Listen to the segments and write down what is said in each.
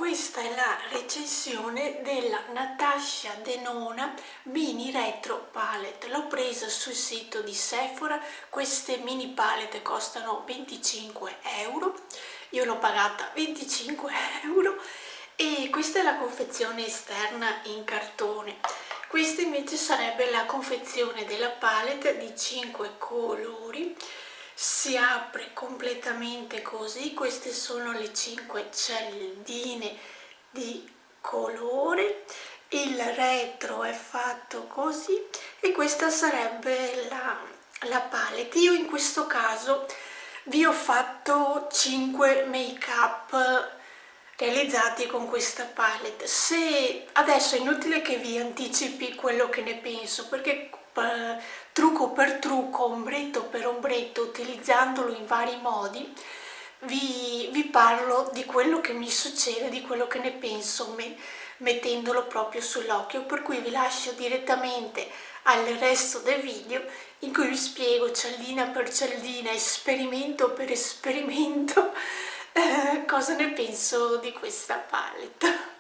questa è la recensione della Natasha Denona Mini Retro Palette. L'ho presa sul sito di Sephora. Queste mini palette costano 25 euro, io l'ho pagata 25 euro e questa è la confezione esterna in cartone. Questa invece sarebbe la confezione della palette di 5 colori. Si apre completamente così, queste sono le 5 celldine di colore, il retro è fatto così e questa sarebbe la palette. Io in questo caso vi ho fatto 5 make up realizzati con questa palette. Se adesso è inutile che vi anticipi quello che ne penso, perché trucco per trucco, ombretto per ombretto, utilizzandolo in vari modi, vi parlo di quello che mi succede, di quello che ne penso mettendolo proprio sull'occhio, per cui vi lascio direttamente al resto del video in cui vi spiego cialdina per cialdina, esperimento per esperimento, cosa ne penso di questa palette.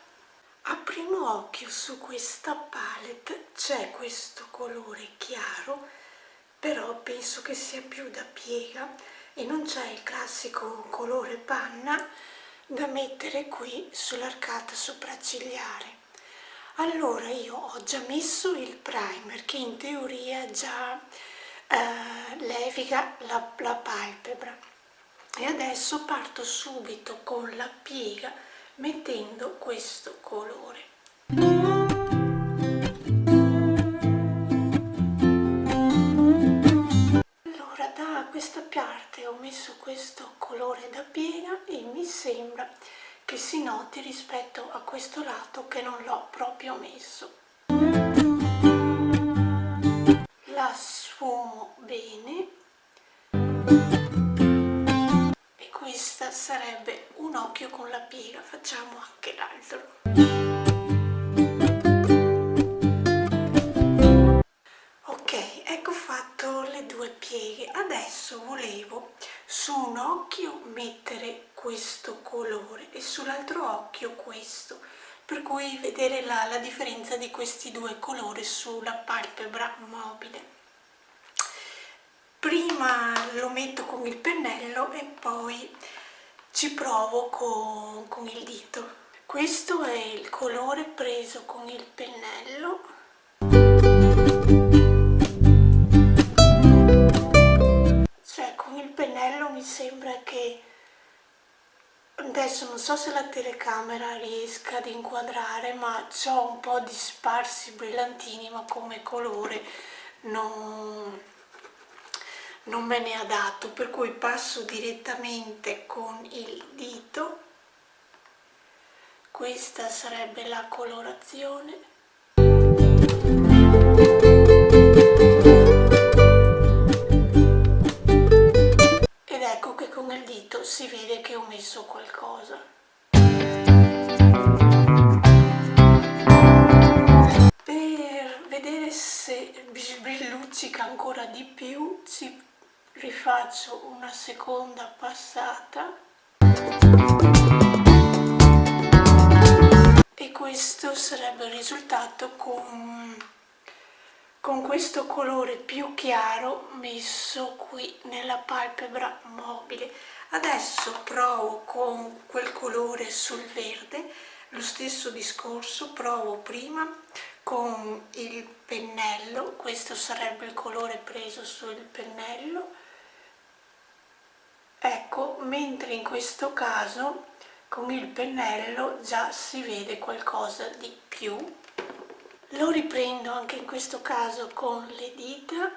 A primo occhio su questa palette c'è questo colore chiaro, però penso che sia più da piega e non c'è il classico colore panna da mettere qui sull'arcata sopraccigliare. Allora io ho già messo il primer che in teoria già leviga la palpebra e adesso parto subito con la piega mettendo questo colore. Allora da questa parte ho messo questo colore da piega e mi sembra che si noti rispetto a questo lato che non l'ho proprio messo. La sfumo bene e questa sarebbe un occhio con la piega. Facciamo anche l'altro. Ok, ecco fatto le due pieghe. Adesso volevo su un occhio mettere questo colore e sull'altro occhio questo, per cui vedere la differenza di questi due colori sulla palpebra mobile. Prima lo metto con il pennello e poi ci provo con il dito. Questo è il colore preso con il pennello. Cioè con il pennello mi sembra che, adesso non so se la telecamera riesca ad inquadrare, ma c'ho un po' di sparsi brillantini, ma come colore non me ne ha dato, per cui passo direttamente con il dito. Questa sarebbe la colorazione. Ed ecco che con il dito si vede che ho messo qualcosa. Per vedere se brilluccica ancora di più ci rifaccio una seconda passata e questo sarebbe il risultato con questo colore più chiaro messo qui nella palpebra mobile. Adesso provo con quel colore sul verde, lo stesso discorso, provo prima con il pennello, questo sarebbe il colore preso sul pennello. Ecco, mentre in questo caso con il pennello già si vede qualcosa di più. Lo riprendo anche in questo caso con le dita.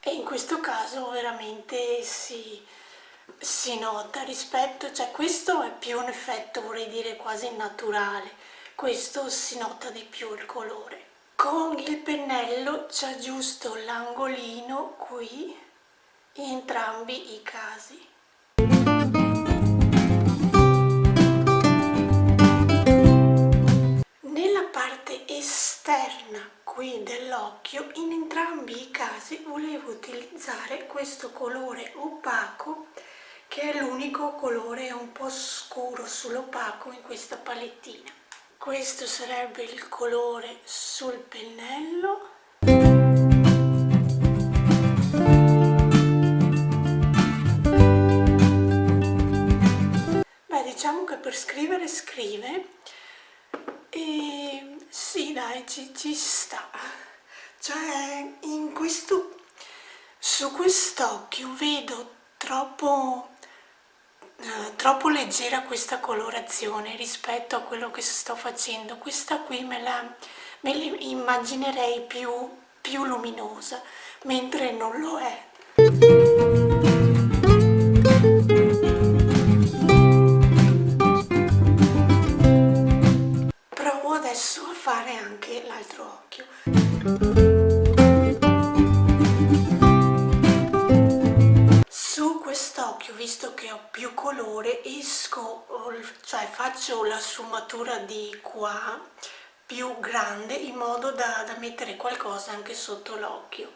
E in questo caso veramente si nota rispetto, cioè questo è più un effetto, vorrei dire quasi naturale, questo si nota di più il colore. Con il pennello ci aggiusto l'angolino qui in entrambi i casi. Nella parte esterna qui dell'occhio, in entrambi i casi volevo utilizzare questo colore opaco perché è l'unico colore un po' scuro sull'opaco in questa palettina. Questo sarebbe il colore sul pennello. Beh, diciamo che per scrivere scrive, e sì dai, ci sta. Cioè su quest'occhio vedo troppo leggera questa colorazione rispetto a quello che sto facendo. Questa qui me la immaginerei più luminosa, mentre non lo è. Provo adesso a fare anche l'altro occhio. Su quest'occhio, visto che ho più colore, cioè faccio la sfumatura di qua più grande in modo da mettere qualcosa anche sotto l'occhio.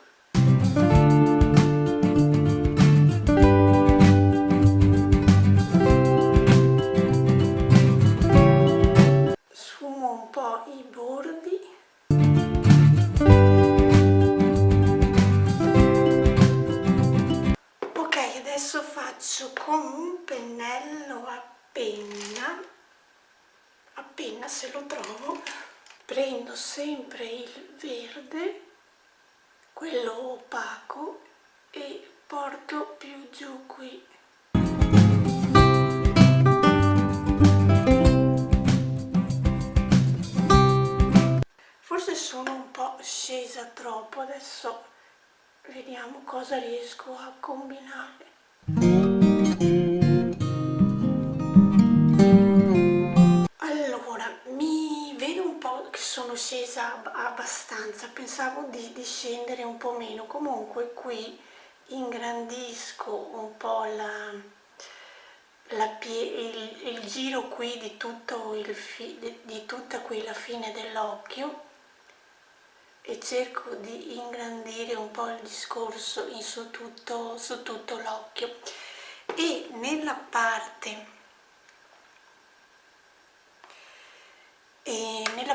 Sfumo un po' i bordi. Ok, adesso faccio con un pennello a penna se lo trovo, prendo sempre il verde, quello opaco, e porto più giù qui. Forse sono un po' scesa troppo, adesso vediamo cosa riesco a combinare. Allora, mi vedo un po' che sono scesa abbastanza, pensavo di scendere un po' meno. Comunque qui ingrandisco un po' il giro qui di tutto di tutta qui la fine dell'occhio, e cerco di ingrandire un po' il discorso su tutto l'occhio. E nella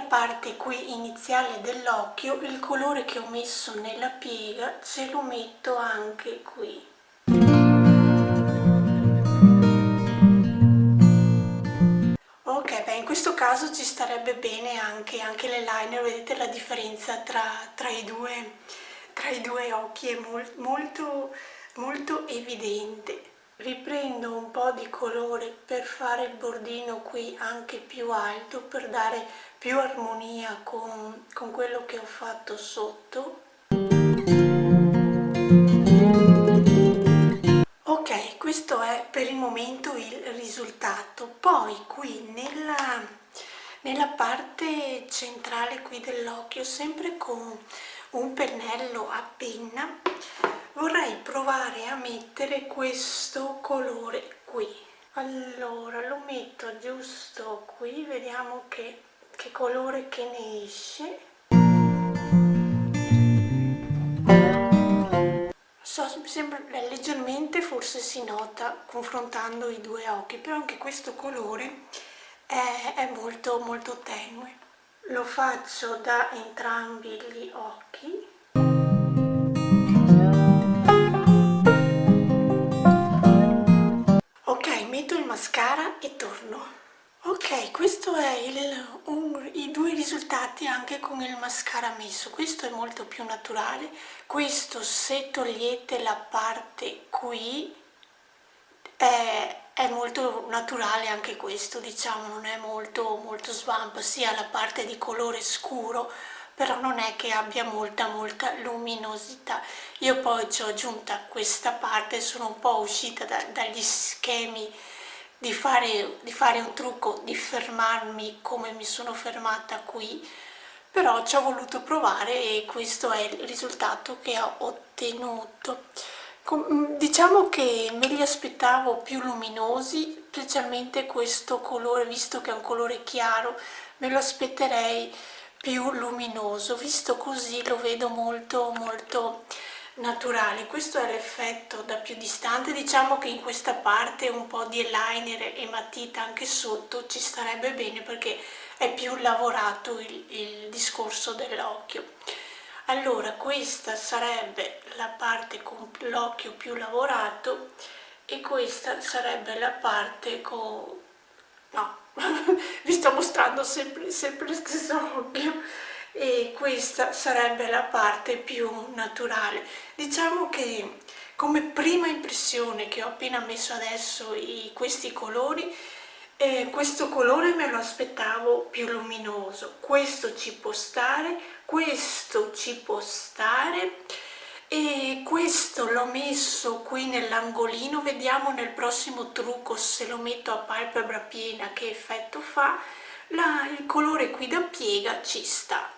parte qui iniziale dell'occhio, il colore che ho messo nella piega ce lo metto anche qui. Ok, beh, in questo caso ci starebbe bene anche l'eyeliner. Vedete la differenza tra i due occhi, è molto evidente. Riprendo un po' di colore per fare il bordino qui anche più alto, per dare più armonia con quello che ho fatto sotto. Ok, questo è per il momento il risultato. Poi qui nella parte centrale qui dell'occhio, sempre con un pennello a penna, vorrei provare a mettere questo colore qui. Allora lo metto giusto qui, vediamo che colore che ne esce. Sembra leggermente, forse si nota confrontando i due occhi, però anche questo colore è molto tenue. Lo faccio da entrambi gli occhi. Ok, metto il mascara e torno. Ok, questo è i due risultati anche con il mascara messo. Questo è molto più naturale. Questo, se togliete la parte qui, è molto naturale anche questo, diciamo, non è molto swamp, sia la parte di colore scuro, però non è che abbia molta luminosità. Io poi ci ho aggiunta questa parte, sono un po' uscita dagli schemi di fare un trucco, di fermarmi come mi sono fermata qui, però ci ho voluto provare e questo è il risultato che ho ottenuto. Diciamo che me li aspettavo più luminosi, specialmente questo colore, visto che è un colore chiaro, me lo aspetterei più luminoso. Visto così lo vedo molto naturali. Questo è l'effetto da più distante. Diciamo che in questa parte un po' di eyeliner e matita anche sotto ci starebbe bene, perché è più lavorato il discorso dell'occhio. Allora, questa sarebbe la parte con l'occhio più lavorato e questa sarebbe la parte con... no, vi sto mostrando sempre lo stesso occhio, e questa sarebbe la parte più naturale. Diciamo che come prima impressione che ho appena messo adesso questi colori, questo colore me lo aspettavo più luminoso, questo ci può stare, questo ci può stare, e questo l'ho messo qui nell'angolino. Vediamo nel prossimo trucco, se lo metto a palpebra piena, che effetto fa. Il colore qui da piega ci sta.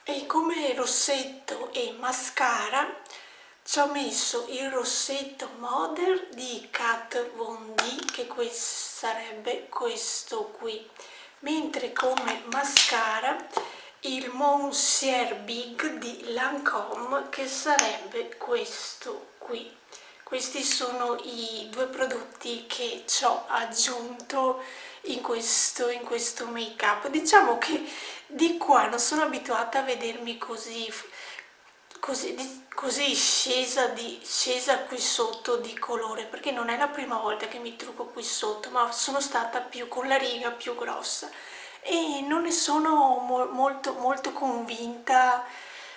E come rossetto e mascara ci ho messo il rossetto Modern di Kat Von D, che sarebbe questo qui, mentre come mascara il Monsieur Big di Lancôme, che sarebbe questo qui. Questi sono i due prodotti che ci ho aggiunto in questo make up. Diciamo che di qua non sono abituata a vedermi così scesa qui sotto di colore, perché non è la prima volta che mi trucco qui sotto, ma sono stata più con la riga più grossa e non ne sono molto convinta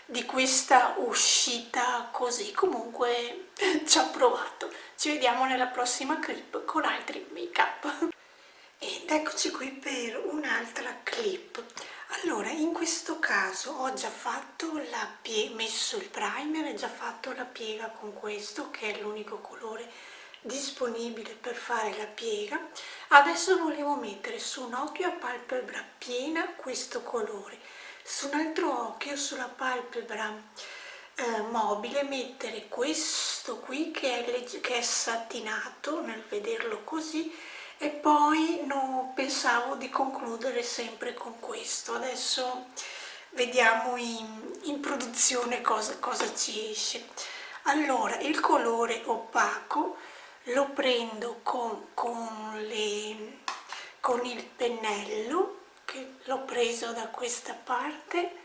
di questa uscita così. Comunque ci ho provato. Ci vediamo nella prossima clip con altri make up. Ed eccoci qui per un'altra clip. Allora, in questo caso ho già fatto messo il primer e già fatto la piega con questo, che è l'unico colore disponibile per fare la piega. Adesso volevo mettere su un occhio a palpebra piena questo colore, su un altro occhio, sulla palpebra mobile, mettere questo qui che è satinato nel vederlo così, e poi pensavo di concludere sempre con questo. Adesso vediamo in produzione cosa ci esce. Allora, il colore opaco lo prendo con il pennello, che l'ho preso da questa parte.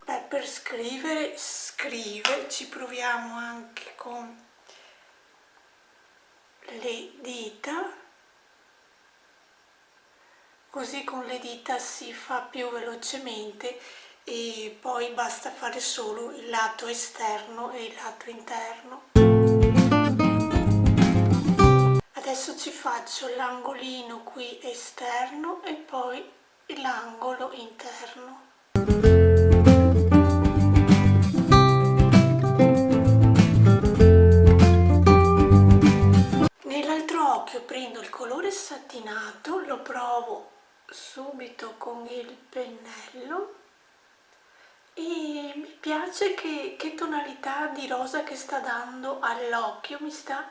Beh, per scrivere ci proviamo anche con le dita, così con le dita si fa più velocemente e poi basta fare solo il lato esterno e il lato interno. Adesso ci faccio l'angolino qui esterno e poi l'angolo interno. Nell'altro occhio prendo il colore satinato, lo provo subito con il pennello e mi piace che tonalità di rosa che sta dando all'occhio, mi sta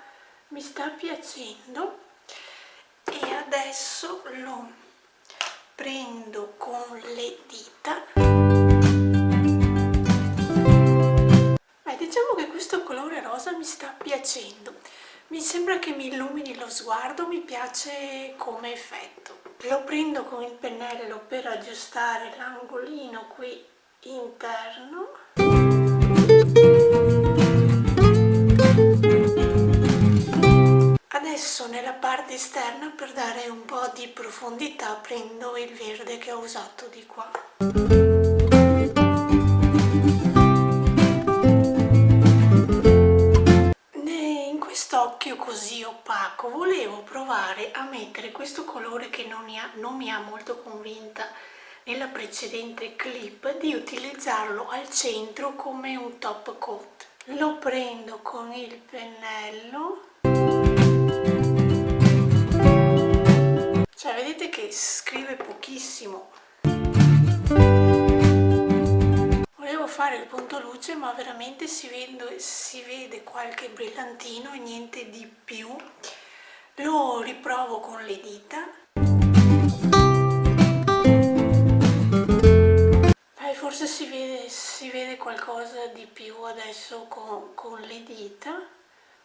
piacendo. E adesso lo prendo con le dita. Diciamo che questo colore rosa mi sta piacendo, mi sembra che mi illumini lo sguardo, mi piace come effetto. Lo prendo con il pennello per aggiustare l'angolino qui interno. Adesso nella parte esterna, per dare un po' di profondità, prendo il verde che ho usato di qua. In quest'occhio così opaco volevo provare a mettere questo colore che non mi ha molto convinta nella precedente clip, di utilizzarlo al centro come un top coat. Lo prendo con il pennello. Cioè, vedete che scrive pochissimo. Volevo fare il punto luce, ma veramente si vede qualche brillantino e niente di più. Lo riprovo con le dita. forse si vede qualcosa di più adesso con le dita,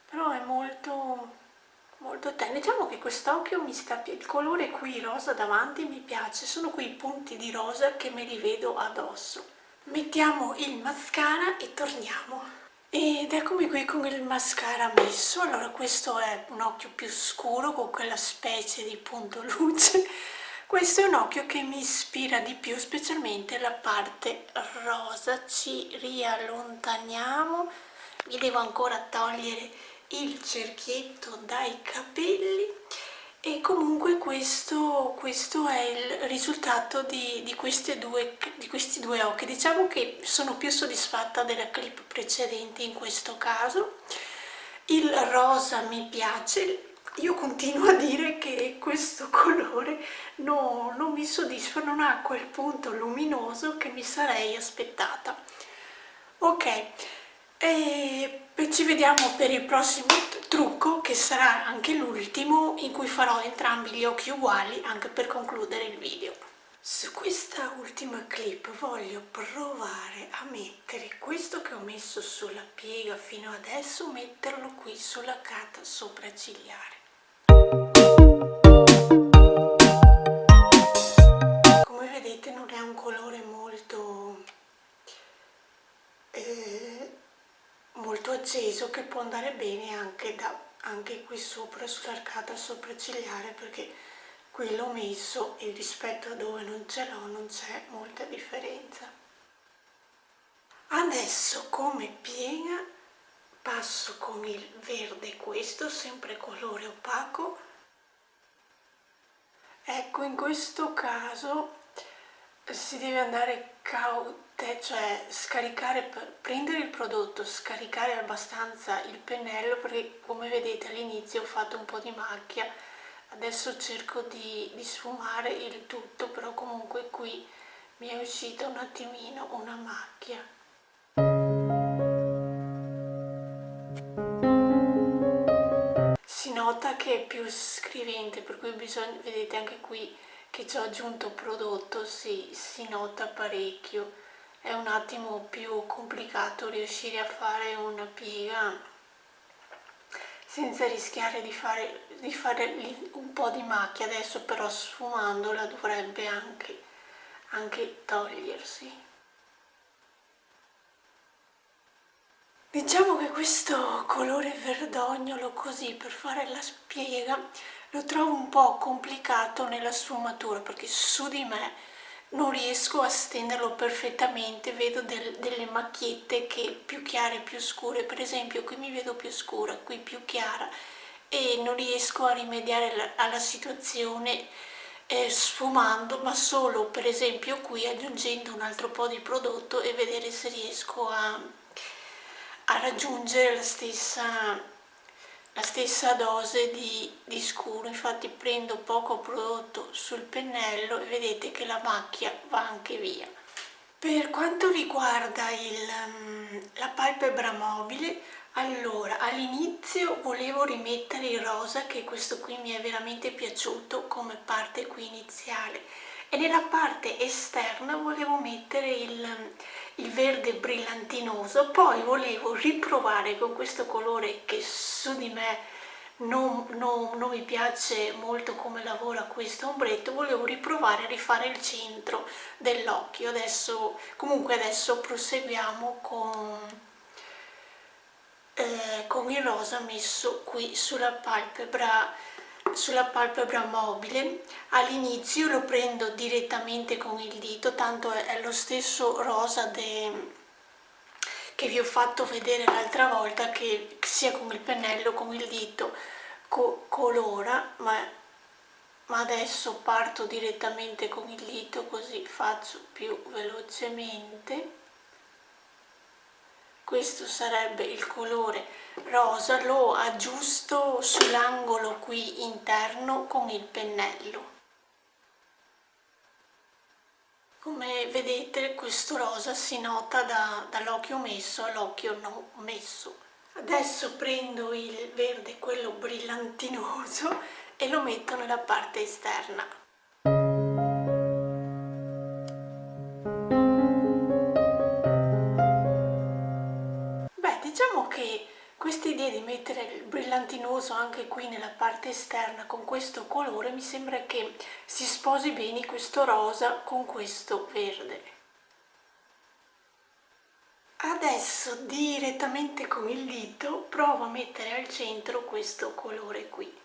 però è molto tenue. Diciamo che quest'occhio mi sta, il colore qui rosa davanti mi piace, sono quei punti di rosa che me li vedo addosso. Mettiamo il mascara e torniamo. Ed eccomi qui con il mascara messo. Allora, questo è un occhio più scuro con quella specie di punto luce. Questo è un occhio che mi ispira di più, specialmente la parte rosa. Ci riallontaniamo. Mi devo ancora togliere il cerchietto dai capelli. E comunque questo è il risultato di questi due occhi. Diciamo che sono più soddisfatta della clip precedente in questo caso. Il rosa mi piace. Io continuo a dire che questo colore non mi soddisfa, non ha quel punto luminoso che mi sarei aspettata. Ok, e ci vediamo per il prossimo trucco, che sarà anche l'ultimo, in cui farò entrambi gli occhi uguali, anche per concludere il video. Su questa ultima clip voglio provare a mettere questo che ho messo sulla piega fino adesso, metterlo qui sull'arcata sopraccigliare. Come vedete non è un colore molto acceso, che può andare bene anche qui sopra sull'arcata sopraccigliare, perché qui l'ho messo e rispetto a dove non ce l'ho non c'è molta differenza. Adesso come piega passo con il verde, questo sempre colore opaco. Ecco, in questo caso si deve andare cioè scaricare, prendere il prodotto, scaricare abbastanza il pennello, perché come vedete all'inizio ho fatto un po' di macchia. Adesso cerco di sfumare il tutto, però comunque qui mi è uscita un attimino una macchia. Si nota che è più scrivente, per cui bisogna, vedete anche qui che ci ho aggiunto prodotto, si nota parecchio. È un attimo più complicato riuscire a fare una piega senza rischiare di fare un po' di macchia. Adesso però sfumandola dovrebbe anche togliersi. Diciamo che questo colore verdognolo così per fare la piega lo trovo un po' complicato nella sfumatura, perché su di me non riesco a stenderlo perfettamente, vedo delle macchiette che più chiare e più scure. Per esempio qui mi vedo più scura, qui più chiara, e non riesco a rimediare alla situazione sfumando, ma solo per esempio qui aggiungendo un altro po' di prodotto e vedere se riesco a raggiungere la stessa dose di scuro. Infatti prendo poco prodotto sul pennello e vedete che la macchia va anche via. Per quanto riguarda la palpebra mobile, allora all'inizio volevo rimettere il rosa, che questo qui mi è veramente piaciuto come parte qui iniziale, e nella parte esterna volevo mettere il verde brillantinoso. Poi volevo riprovare con questo colore che su di me non mi piace molto come lavora questo ombretto, volevo riprovare a rifare il centro dell'occhio. Adesso proseguiamo con il rosa messo qui sulla palpebra mobile. All'inizio lo prendo direttamente con il dito, tanto è lo stesso rosa che vi ho fatto vedere l'altra volta, che sia con il pennello con il dito colora, ma adesso parto direttamente con il dito, così faccio più velocemente. Questo sarebbe il colore rosa, lo aggiusto sull'angolo qui interno con il pennello. Come vedete questo rosa si nota dall'occhio messo all'occhio non messo. Adesso prendo il verde, quello brillantinoso, e lo metto nella parte esterna. che questa idea di mettere il brillantinoso anche qui nella parte esterna con questo colore mi sembra che si sposi bene questo rosa con questo verde. Adesso direttamente con il dito provo a mettere al centro questo colore qui.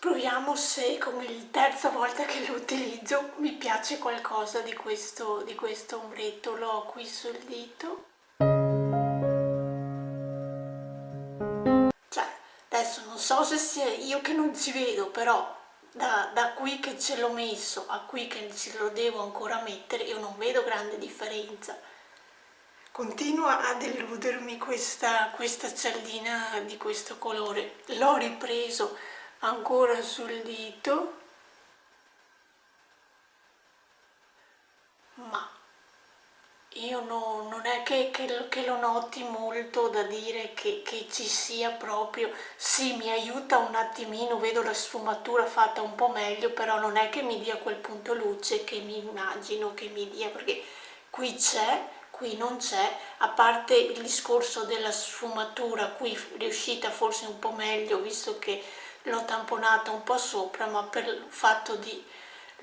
Proviamo se con la terza volta che lo utilizzo mi piace qualcosa di questo ombretto. Lo ho qui sul dito. Cioè, adesso non so se sia io che non ci vedo, però da qui che ce l'ho messo a qui che ce lo devo ancora mettere, io non vedo grande differenza. Continua a deludermi questa cialdina di questo colore. L'ho ripreso ancora sul dito, ma io non è che lo noti molto da dire che ci sia proprio. Sì, mi aiuta un attimino, vedo la sfumatura fatta un po' meglio, però non è che mi dia quel punto luce che mi immagino che mi dia, perché qui c'è, qui non c'è, a parte il discorso della sfumatura, qui è riuscita forse un po' meglio visto che l'ho tamponata un po' sopra, ma per il fatto di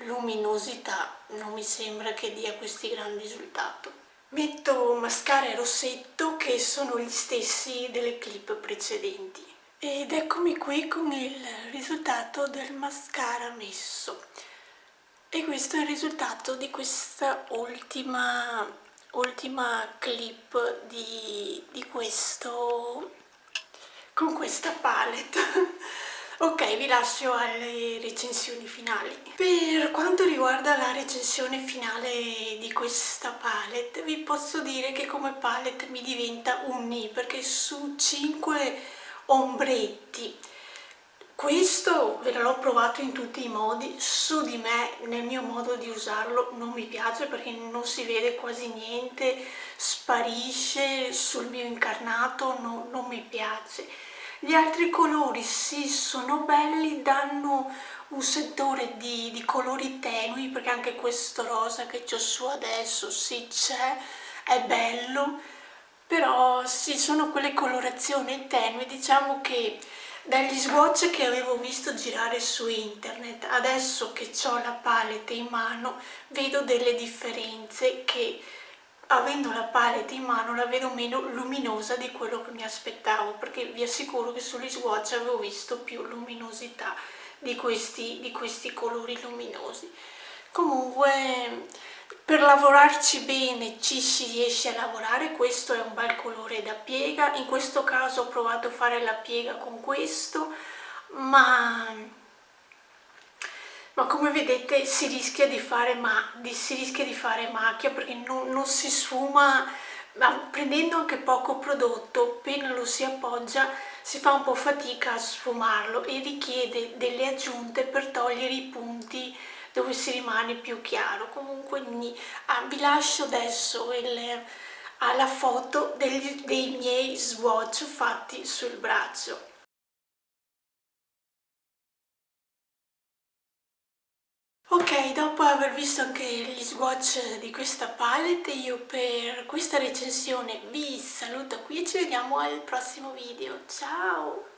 luminosità non mi sembra che dia questi grandi risultati. Metto mascara e rossetto che sono gli stessi delle clip precedenti ed eccomi qui con il risultato del mascara messo. E questo è il risultato di questa ultima clip di questo, con questa palette. Ok, vi lascio alle recensioni finali. Per quanto riguarda la recensione finale di questa palette, vi posso dire che come palette mi diventa un ni, perché su 5 ombretti questo ve l'ho provato in tutti i modi, su di me, nel mio modo di usarlo, non mi piace perché non si vede quasi niente, sparisce, sul mio incarnato non mi piace. Gli altri colori sì, sono belli, danno un settore di colori tenui, perché anche questo rosa che ho su adesso sì c'è, è bello, però sì, sono quelle colorazioni tenue, diciamo che dagli swatch che avevo visto girare su internet, adesso che ho la palette in mano, vedo delle differenze che avendo la palette in mano la vedo meno luminosa di quello che mi aspettavo, perché vi assicuro che sugli swatch avevo visto più luminosità di questi colori luminosi. Comunque per lavorarci bene ci si riesce a lavorare, questo è un bel colore da piega, in questo caso ho provato a fare la piega con questo, ma come vedete si rischia di fare macchia perché non si sfuma, ma prendendo anche poco prodotto, appena lo si appoggia si fa un po' fatica a sfumarlo e richiede delle aggiunte per togliere i punti dove si rimane più chiaro. Comunque vi lascio adesso la foto dei miei swatch fatti sul braccio. Ok, dopo aver visto anche gli swatch di questa palette, io per questa recensione vi saluto qui e ci vediamo al prossimo video. Ciao!